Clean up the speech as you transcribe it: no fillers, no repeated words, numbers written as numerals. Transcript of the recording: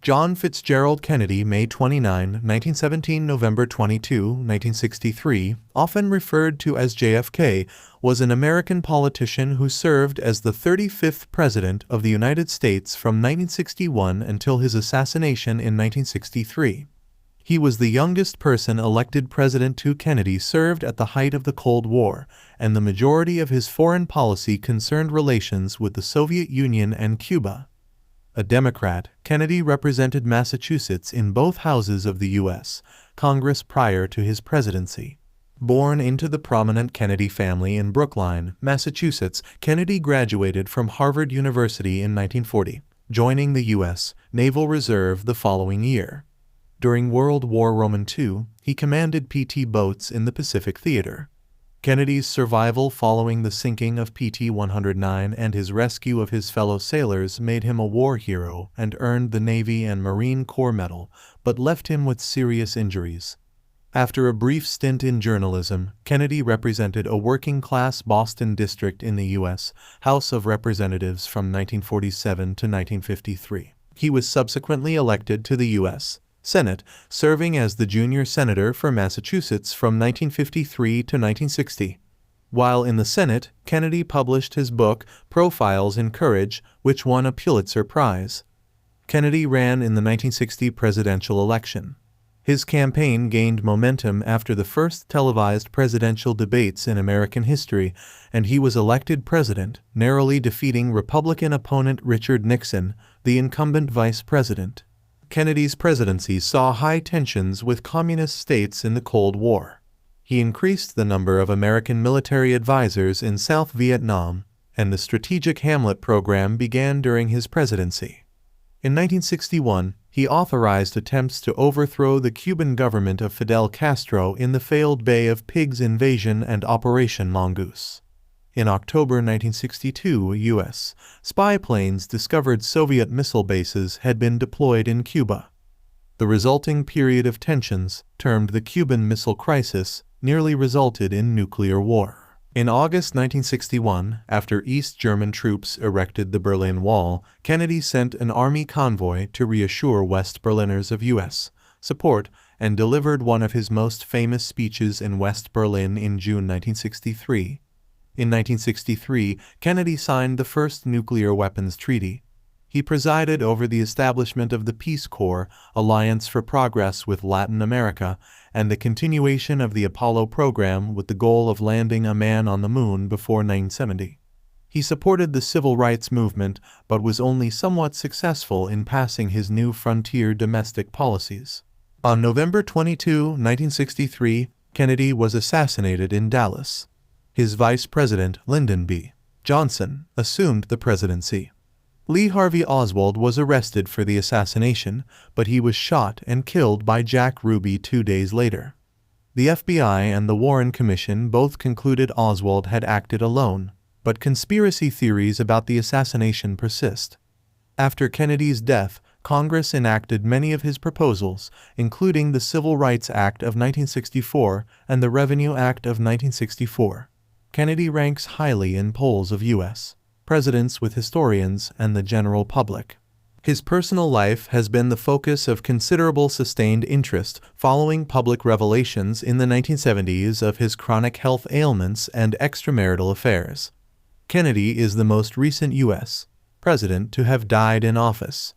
John Fitzgerald Kennedy, May 29, 1917 – November 22, 1963, often referred to as JFK, was an American politician who served as the 35th President of the United States from 1961 until his assassination in 1963. He was the youngest person elected president. Kennedy served at the height of the Cold War, and the majority of his foreign policy concerned relations with the Soviet Union and Cuba. A Democrat, Kennedy represented Massachusetts in both houses of the U.S. Congress prior to his presidency. Born into the prominent Kennedy family in Brookline, Massachusetts, Kennedy graduated from Harvard University in 1940, joining the U.S. Naval Reserve the following year. During World War II, he commanded PT boats in the Pacific Theater. Kennedy's survival following the sinking of PT-109 and his rescue of his fellow sailors made him a war hero and earned the Navy and Marine Corps Medal, but left him with serious injuries. After a brief stint in journalism, Kennedy represented a working-class Boston district in the U.S. House of Representatives from 1947 to 1953. He was subsequently elected to the U.S. Senate, serving as the junior senator for Massachusetts from 1953 to 1960. While in the Senate, Kennedy published his book, Profiles in Courage, which won a Pulitzer Prize. Kennedy ran in the 1960 presidential election. His campaign gained momentum after the first televised presidential debates in American history, and he was elected president, narrowly defeating Republican opponent Richard Nixon, the incumbent vice president. Kennedy's presidency saw high tensions with communist states in the Cold War. He increased the number of American military advisors in South Vietnam, and the Strategic Hamlet program began during his presidency. In 1961, he authorized attempts to overthrow the Cuban government of Fidel Castro in the failed Bay of Pigs invasion and Operation Mongoose. In October 1962, U.S. spy planes discovered Soviet missile bases had been deployed in Cuba. The resulting period of tensions, termed the Cuban Missile Crisis, nearly resulted in nuclear war. In August 1961, after East German troops erected the Berlin Wall, Kennedy sent an army convoy to reassure West Berliners of U.S. support and delivered one of his most famous speeches in West Berlin in June 1963. In 1963, Kennedy signed the first nuclear weapons treaty. He presided over the establishment of the Peace Corps, Alliance for Progress with Latin America, and the continuation of the Apollo program with the goal of landing a man on the moon before 1970. He supported the civil rights movement, but was only somewhat successful in passing his new frontier domestic policies. On November 22, 1963, Kennedy was assassinated in Dallas. His vice president, Lyndon B. Johnson, assumed the presidency. Lee Harvey Oswald was arrested for the assassination, but he was shot and killed by Jack Ruby 2 days later. The FBI and the Warren Commission both concluded Oswald had acted alone, but conspiracy theories about the assassination persist. After Kennedy's death, Congress enacted many of his proposals, including the Civil Rights Act of 1964 and the Revenue Act of 1964. Kennedy ranks highly in polls of U.S. presidents with historians and the general public. His personal life has been the focus of considerable sustained interest following public revelations in the 1970s of his chronic health ailments and extramarital affairs. Kennedy is the most recent U.S. president to have died in office.